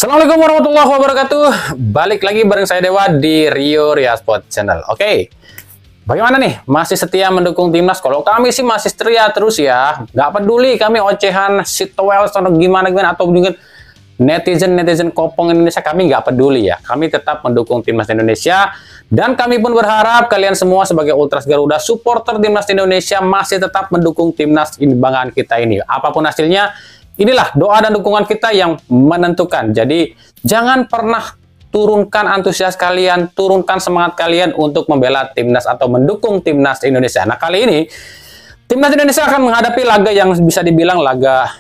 Assalamualaikum warahmatullahi wabarakatuh. Balik lagi bareng saya Dewa di Rio Ria Sport Channel. Oke, bagaimana nih? Masih setia mendukung timnas? Kalau kami sih masih setia terus ya. Nggak peduli kami ocehan, sitwell, atau gimana atau dengan netizen kopong Indonesia, kami nggak peduli ya. Kami tetap mendukung timnas Indonesia. Dan kami pun berharap kalian semua sebagai Ultras Garuda, supporter timnas Indonesia masih tetap mendukung timnas kebanggaan kita ini. Apapun hasilnya, inilah doa dan dukungan kita yang menentukan. Jadi jangan pernah turunkan antusias kalian, turunkan semangat kalian untuk membela timnas atau mendukung timnas Indonesia. Nah, kali ini timnas Indonesia akan menghadapi laga yang bisa dibilang laga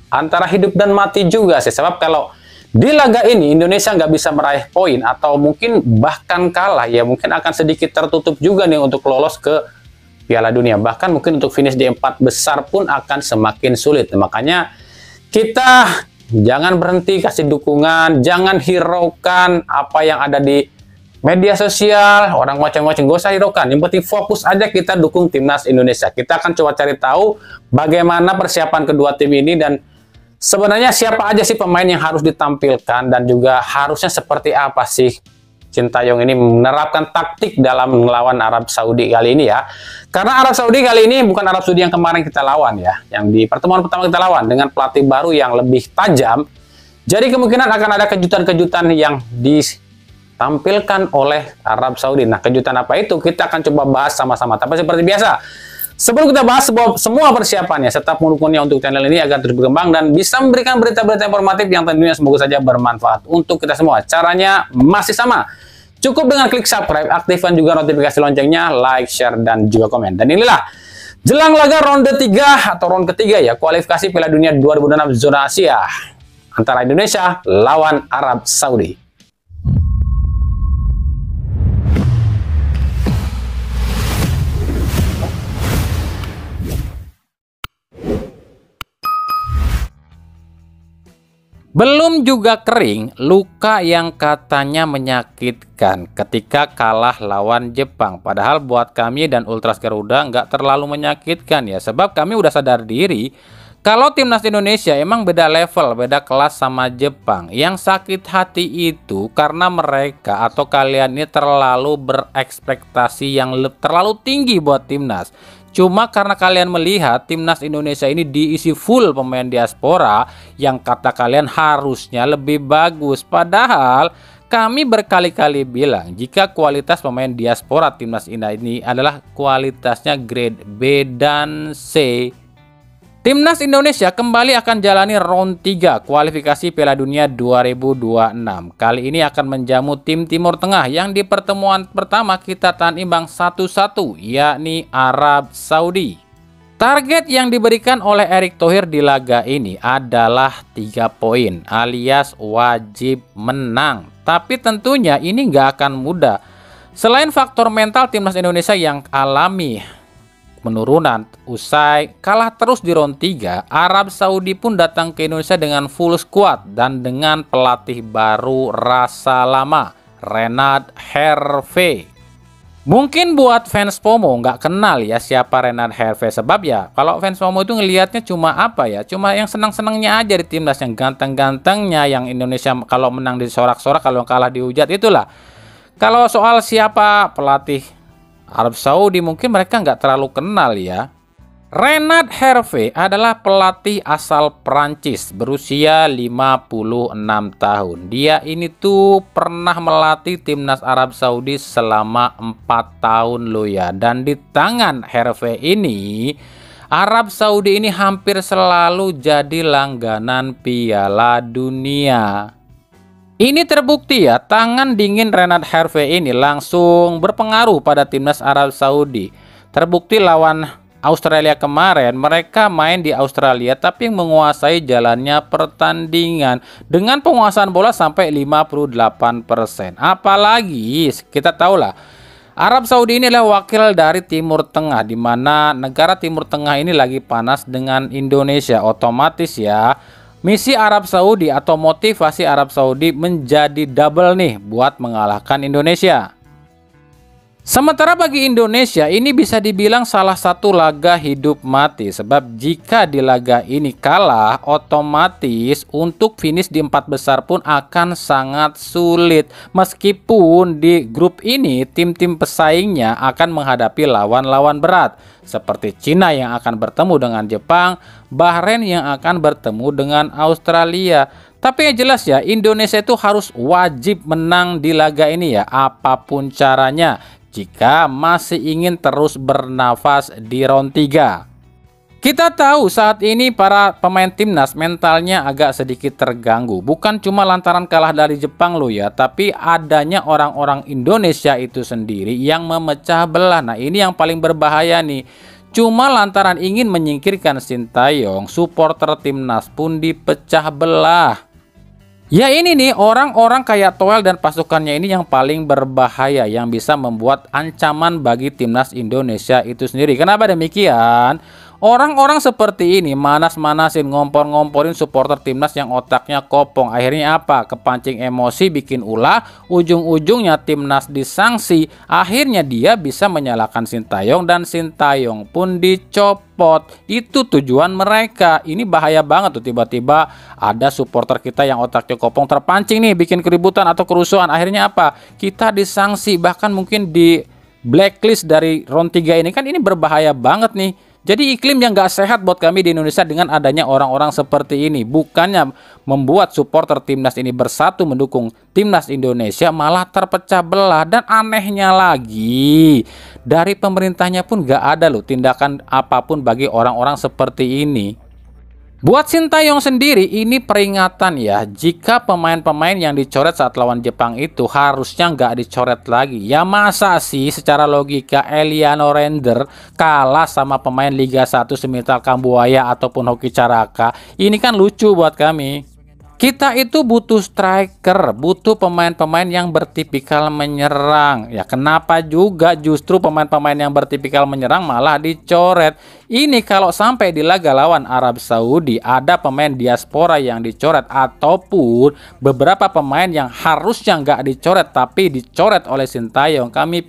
antara hidup dan mati juga sih. Sebab kalau di laga ini Indonesia nggak bisa meraih poin atau mungkin bahkan kalah, ya mungkin akan sedikit tertutup juga nih untuk lolos ke Piala Dunia. Bahkan mungkin untuk finish di 4 besar pun akan semakin sulit. Makanya kita jangan berhenti kasih dukungan, jangan hiraukan apa yang ada di media sosial, orang ngoceng-ngoceng, gak usah hiraukan. Yang penting fokus aja kita dukung timnas Indonesia. Kita akan coba cari tahu bagaimana persiapan kedua tim ini dan sebenarnya siapa aja sih pemain yang harus ditampilkan dan juga harusnya seperti apa sih Sintayong ini menerapkan taktik dalam melawan Arab Saudi kali ini ya. Karena Arab Saudi kali ini bukan Arab Saudi yang kemarin kita lawan ya. Yang di pertemuan pertama kita lawan dengan pelatih baru yang lebih tajam. Jadi kemungkinan akan ada kejutan-kejutan yang ditampilkan oleh Arab Saudi. Nah, kejutan apa itu? Kita akan coba bahas sama-sama. Tapi seperti biasa, sebelum kita bahas semua persiapannya, tetap mendukungnya untuk channel ini agar terus berkembang dan bisa memberikan berita-berita informatif yang tentunya semoga saja bermanfaat untuk kita semua. Caranya masih sama. Cukup dengan klik subscribe, aktifkan juga notifikasi loncengnya, like, share, dan juga komen. Dan inilah jelang laga ronde 3 atau ronde ketiga ya, kualifikasi Piala Dunia 2026 zona Asia antara Indonesia lawan Arab Saudi. Belum juga kering, luka yang katanya menyakitkan ketika kalah lawan Jepang. Padahal buat kami dan Ultras Garuda nggak terlalu menyakitkan ya. Sebab kami udah sadar diri kalau timnas Indonesia emang beda level, beda kelas sama Jepang. Yang sakit hati itu karena mereka atau kalian ini terlalu berekspektasi yang terlalu tinggi buat timnas. Cuma karena kalian melihat timnas Indonesia ini diisi full pemain diaspora yang kata kalian harusnya lebih bagus. Padahal kami berkali-kali bilang jika kualitas pemain diaspora timnas ini adalah kualitasnya grade B dan C. Timnas Indonesia kembali akan jalani round 3 kualifikasi Piala Dunia 2026. Kali ini akan menjamu tim Timur Tengah yang di pertemuan pertama kita tahan imbang 1-1, yakni Arab Saudi. Target yang diberikan oleh Erick Thohir di laga ini adalah 3 poin alias wajib menang. Tapi tentunya ini nggak akan mudah. Selain faktor mental timnas Indonesia yang alami penurunan usai kalah terus di round 3, Arab Saudi pun datang ke Indonesia dengan full squad dan dengan pelatih baru rasa lama, Renard Hervé. Mungkin buat fans Pomo nggak kenal ya siapa Renard Hervé, sebab ya kalau fans Pomo itu ngelihatnya cuma apa ya, cuma yang senang-senangnya aja di timnas, yang ganteng-gantengnya, yang Indonesia kalau menang disorak-sorak, kalau kalah dihujat, itulah. Kalau soal siapa pelatih Arab Saudi mungkin mereka nggak terlalu kenal ya. Renard Hervé adalah pelatih asal Prancis berusia 56 tahun. Dia ini tuh pernah melatih timnas Arab Saudi selama 4 tahun loh ya. Dan di tangan Hervé ini Arab Saudi ini hampir selalu jadi langganan Piala Dunia. Ini terbukti ya, tangan dingin Renard Hervé ini langsung berpengaruh pada timnas Arab Saudi. Terbukti lawan Australia kemarin, mereka main di Australia tapi menguasai jalannya pertandingan dengan penguasaan bola sampai 58%. Apalagi kita tahulah Arab Saudi ini adalah wakil dari Timur Tengah, di mana negara Timur Tengah ini lagi panas dengan Indonesia. Otomatis ya, misi Arab Saudi atau motivasi Arab Saudi menjadi double nih buat mengalahkan Indonesia. Sementara bagi Indonesia ini bisa dibilang salah satu laga hidup mati, sebab jika di laga ini kalah otomatis untuk finish di 4 besar pun akan sangat sulit. Meskipun di grup ini tim-tim pesaingnya akan menghadapi lawan-lawan berat seperti Cina yang akan bertemu dengan Jepang, Bahrain yang akan bertemu dengan Australia. Tapi yang jelas ya, Indonesia itu harus wajib menang di laga ini ya, apapun caranya, jika masih ingin terus bernafas di round 3. Kita tahu saat ini para pemain timnas mentalnya agak sedikit terganggu. Bukan cuma lantaran kalah dari Jepang loh ya, tapi adanya orang-orang Indonesia itu sendiri yang memecah belah. Nah ini yang paling berbahaya nih. Cuma lantaran ingin menyingkirkan Sintayong, supporter timnas pun dipecah belah. Ya ini nih orang-orang kayak Toel dan pasukannya ini yang paling berbahaya, yang bisa membuat ancaman bagi timnas Indonesia itu sendiri. Kenapa demikian? Orang-orang seperti ini manas-manasin, ngompor-ngomporin supporter timnas yang otaknya kopong. Akhirnya apa? Kepancing emosi, bikin ulah, ujung-ujungnya timnas disanksi. Akhirnya dia bisa menyalahkan Sintayong dan Sintayong pun dicopot. Itu tujuan mereka. Ini bahaya banget tuh, tiba-tiba ada supporter kita yang otaknya kopong terpancing nih bikin keributan atau kerusuhan. Akhirnya apa? Kita disanksi, bahkan mungkin di blacklist dari round 3 ini. Kan ini berbahaya banget nih. Jadi iklim yang gak sehat buat kami di Indonesia dengan adanya orang-orang seperti ini. Bukannya membuat supporter timnas ini bersatu mendukung timnas Indonesia, malah terpecah belah. Dan anehnya lagi, dari pemerintahnya pun gak ada loh tindakan apapun bagi orang-orang seperti ini. Buat Sintayong sendiri ini peringatan ya, jika pemain-pemain yang dicoret saat lawan Jepang itu harusnya nggak dicoret lagi. Ya masa sih secara logika Eliano Render kalah sama pemain Liga 1 semisal Kambuaya ataupun Hoki Caraka. Ini kan lucu buat kami. Kita itu butuh striker, butuh pemain-pemain yang bertipikal menyerang. Ya kenapa juga justru pemain-pemain yang bertipikal menyerang malah dicoret? Ini kalau sampai di laga lawan Arab Saudi ada pemain diaspora yang dicoret, ataupun beberapa pemain yang harusnya nggak dicoret tapi dicoret oleh Sintayong, kami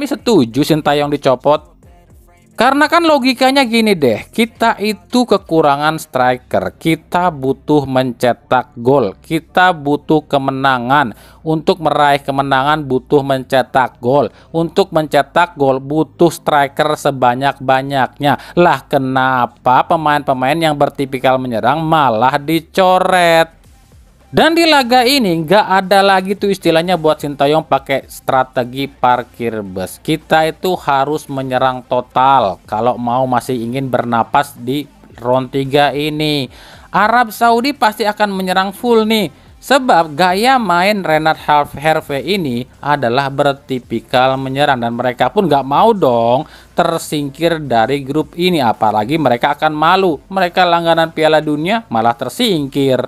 setuju Sintayong dicopot. Karena kan logikanya gini deh, kita itu kekurangan striker, kita butuh mencetak gol, kita butuh kemenangan. Untuk meraih kemenangan butuh mencetak gol, untuk mencetak gol butuh striker sebanyak-banyaknya. Lah kenapa pemain-pemain yang bertipikal menyerang malah dicoret? Dan di laga ini nggak ada lagi tuh istilahnya buat Sintayong pakai strategi parkir bus. Kita itu harus menyerang total kalau mau masih ingin bernapas di round 3 ini. Arab Saudi pasti akan menyerang full nih, sebab gaya main Renat Herve ini adalah bertipikal menyerang, dan mereka pun nggak mau dong tersingkir dari grup ini. Apalagi mereka akan malu, mereka langganan Piala Dunia malah tersingkir.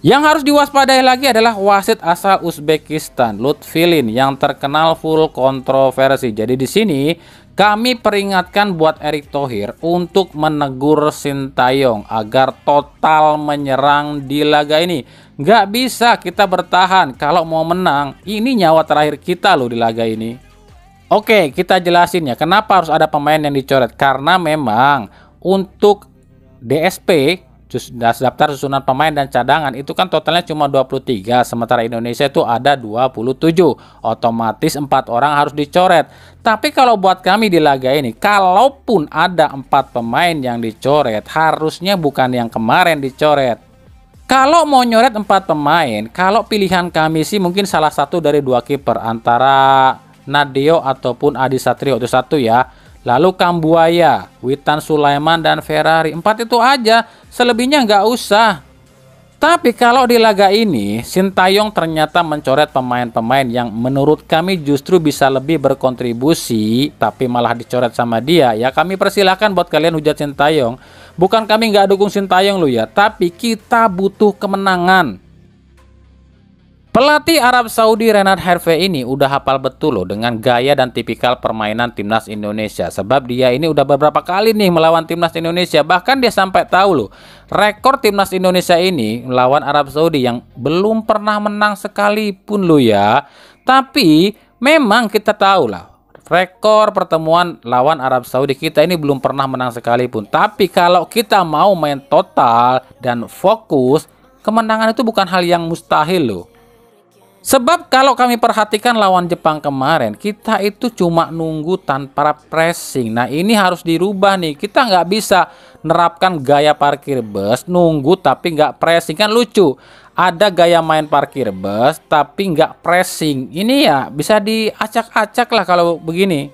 Yang harus diwaspadai lagi adalah wasit asal Uzbekistan, Lutfilin, yang terkenal full kontroversi. Jadi di sini kami peringatkan buat Erick Thohir untuk menegur Sintayong agar total menyerang di laga ini. Nggak bisa kita bertahan kalau mau menang. Ini nyawa terakhir kita loh di laga ini. Oke, kita jelasin ya kenapa harus ada pemain yang dicoret. Karena memang untuk DSP, daftar susunan pemain dan cadangan, itu kan totalnya cuma 23, sementara Indonesia itu ada 27. Otomatis 4 orang harus dicoret. Tapi kalau buat kami di laga ini, kalaupun ada 4 pemain yang dicoret, harusnya bukan yang kemarin dicoret. Kalau mau nyoret 4 pemain, kalau pilihan kami sih mungkin salah satu dari 2 kiper, antara Nadeo ataupun Adi Satrio, itu satu ya. Lalu Kambuaya, Witan Sulaiman, dan Ferrari. 4 itu aja, selebihnya nggak usah. Tapi kalau di laga ini Sintayong ternyata mencoret pemain-pemain yang menurut kami justru bisa lebih berkontribusi, tapi malah dicoret sama dia, ya kami persilahkan buat kalian hujat Sintayong. Bukan kami nggak dukung Sintayong lo ya, tapi kita butuh kemenangan. Pelatih Arab Saudi Renat Herve ini udah hafal betul loh dengan gaya dan tipikal permainan timnas Indonesia. Sebab dia ini udah beberapa kali nih melawan timnas Indonesia. Bahkan dia sampai tahu loh, rekor timnas Indonesia ini melawan Arab Saudi yang belum pernah menang sekalipun loh ya. Tapi memang kita tahu lah, rekor pertemuan lawan Arab Saudi kita ini belum pernah menang sekalipun. Tapi kalau kita mau main total dan fokus, kemenangan itu bukan hal yang mustahil loh. Sebab kalau kami perhatikan lawan Jepang kemarin, kita itu cuma nunggu tanpa pressing. Nah ini harus dirubah nih. Kita nggak bisa nerapkan gaya parkir bus, nunggu tapi nggak pressing. Kan lucu, ada gaya main parkir bus tapi nggak pressing. Ini ya bisa diacak-acak lah kalau begini.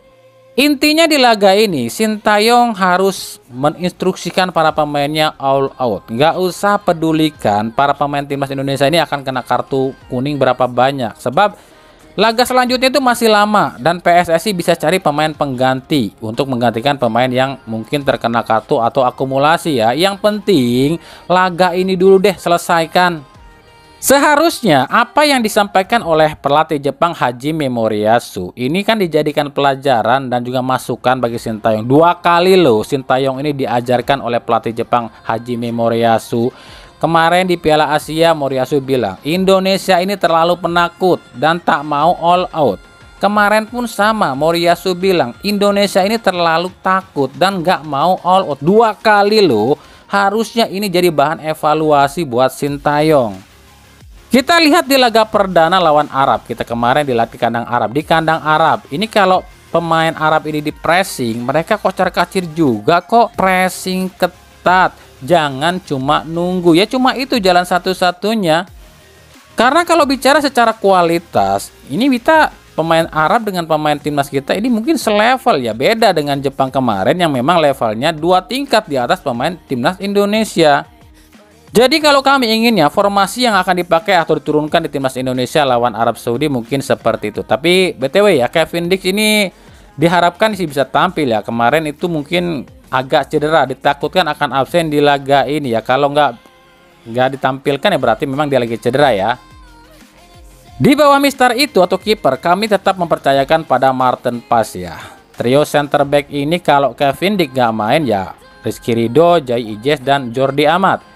Intinya di laga ini, Sintayong harus menginstruksikan para pemainnya all out. Nggak usah pedulikan para pemain timnas Indonesia ini akan kena kartu kuning berapa banyak. Sebab laga selanjutnya itu masih lama dan PSSI bisa cari pemain pengganti untuk menggantikan pemain yang mungkin terkena kartu atau akumulasi ya. Yang penting laga ini dulu deh selesaikan. Seharusnya apa yang disampaikan oleh pelatih Jepang Hajime Moriyasu ini kan dijadikan pelajaran dan juga masukan bagi Sintayong. 2 kali loh Sintayong ini diajarkan oleh pelatih Jepang Hajime Moriyasu. Kemarin di Piala Asia Moriyasu bilang Indonesia ini terlalu penakut dan tak mau all out. Kemarin pun sama, Moriyasu bilang Indonesia ini terlalu takut dan gak mau all out. 2 kali loh, harusnya ini jadi bahan evaluasi buat Sintayong. Kita lihat di laga perdana lawan Arab. Kita kemarin dilatih kandang Arab. Di kandang Arab, ini kalau pemain Arab ini di pressing, mereka kocar-kacir juga kok. Pressing ketat, jangan cuma nunggu. Ya cuma itu jalan satu-satunya. Karena kalau bicara secara kualitas, ini kita pemain Arab dengan pemain timnas kita ini mungkin selevel ya. Beda dengan Jepang kemarin yang memang levelnya 2 tingkat di atas pemain timnas Indonesia. Jadi kalau kami inginnya formasi yang akan dipakai atau diturunkan di timnas Indonesia lawan Arab Saudi mungkin seperti itu. Tapi BTW ya, Kevin Dix ini diharapkan sih bisa tampil ya. Kemarin itu mungkin agak cedera, ditakutkan akan absen di laga ini ya. Kalau nggak ditampilkan ya berarti memang dia lagi cedera ya. Di bawah Mister itu atau kiper, kami tetap mempercayakan pada Martin Paes ya. Trio center back ini kalau Kevin Dix nggak main ya Rizky Ridho, Jai Ijes dan Jordi Amat.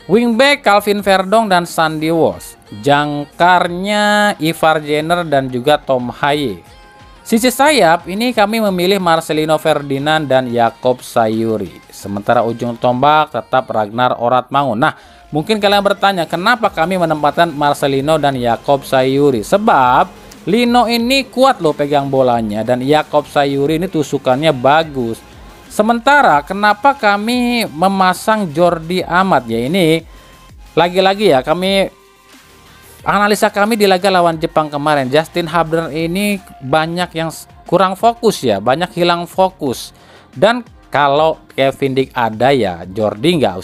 Wingback Calvin Verdong dan Sandy Walsh. Jangkarnya Ivar Jenner dan juga Tom Haye. Sisi sayap ini kami memilih Marcelino Ferdinand dan Yakob Sayuri. Sementara ujung tombak tetap Ragnar Oratmangun. Nah, mungkin kalian bertanya kenapa kami menempatkan Marcelino dan Yakob Sayuri. Sebab Lino ini kuat loh pegang bolanya dan Yakob Sayuri ini tusukannya bagus. Sementara kenapa kami memasang Jordi Amat ya, ini lagi-lagi ya kami analisa kami di laga lawan Jepang kemarin. Justin Hubner ini banyak yang kurang fokus ya, banyak hilang fokus. Dan kalau Kevin Dix ada ya Jordi nggak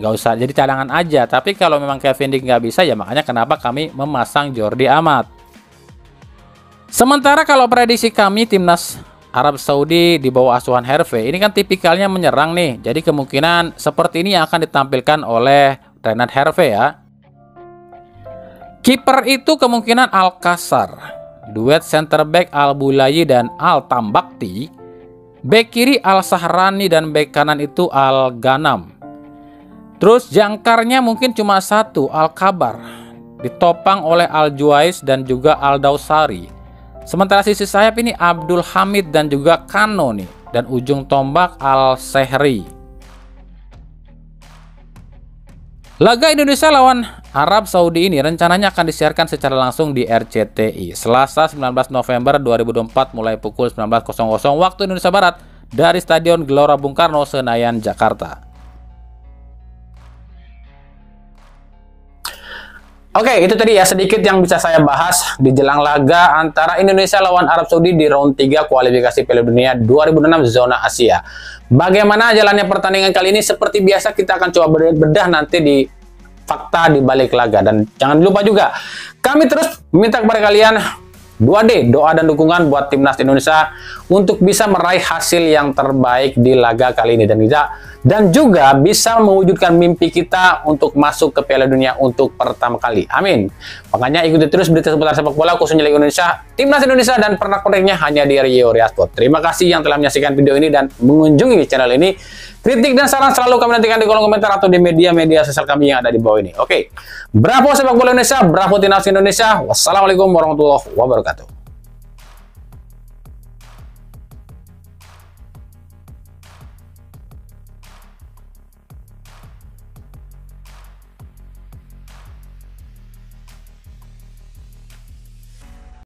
usah jadi cadangan aja. Tapi kalau memang Kevin Dix nggak bisa ya makanya kenapa kami memasang Jordi Amat. Sementara kalau prediksi kami timnas Arab Saudi di bawah asuhan Herve ini kan tipikalnya menyerang nih. Jadi kemungkinan seperti ini yang akan ditampilkan oleh Renat Herve ya. Kiper itu kemungkinan Alcázar. Duet center back Al Bulayi dan Al Tambakti. Back kiri Al Sahrani dan back kanan itu Al Ghanam. Terus jangkarnya mungkin cuma satu, Al Kabar. Ditopang oleh Al Juais dan juga Al Dausari. Sementara sisi sayap ini Abdul Hamid dan juga Kano nih. Dan ujung tombak Al Sehri. Laga Indonesia lawan Arab Saudi ini rencananya akan disiarkan secara langsung di RCTI Selasa 19 November 2024 mulai pukul 19.00 waktu Indonesia Barat dari Stadion Gelora Bung Karno, Senayan, Jakarta. Oke, itu tadi ya sedikit yang bisa saya bahas di jelang laga antara Indonesia lawan Arab Saudi di round 3 kualifikasi Piala Dunia 2006 zona Asia. Bagaimana jalannya pertandingan kali ini? Seperti biasa kita akan coba bedah nanti di fakta di balik laga. Dan jangan lupa juga, kami terus meminta kepada kalian 2D, doa dan dukungan buat timnas Indonesia untuk bisa meraih hasil yang terbaik di laga kali ini dan juga bisa mewujudkan mimpi kita untuk masuk ke Piala Dunia untuk pertama kali. Amin. Makanya ikuti terus berita seputar sepak bola khususnya Liga Indonesia, timnas Indonesia dan pernak-perniknya hanya di Rio Riasport. Terima kasih yang telah menyaksikan video ini dan mengunjungi channel ini. Kritik dan saran selalu kami nantikan di kolom komentar atau di media-media sosial kami yang ada di bawah ini. Oke, bravo sepak bola Indonesia, bravo timnas Indonesia. Wassalamualaikum warahmatullahi wabarakatuh.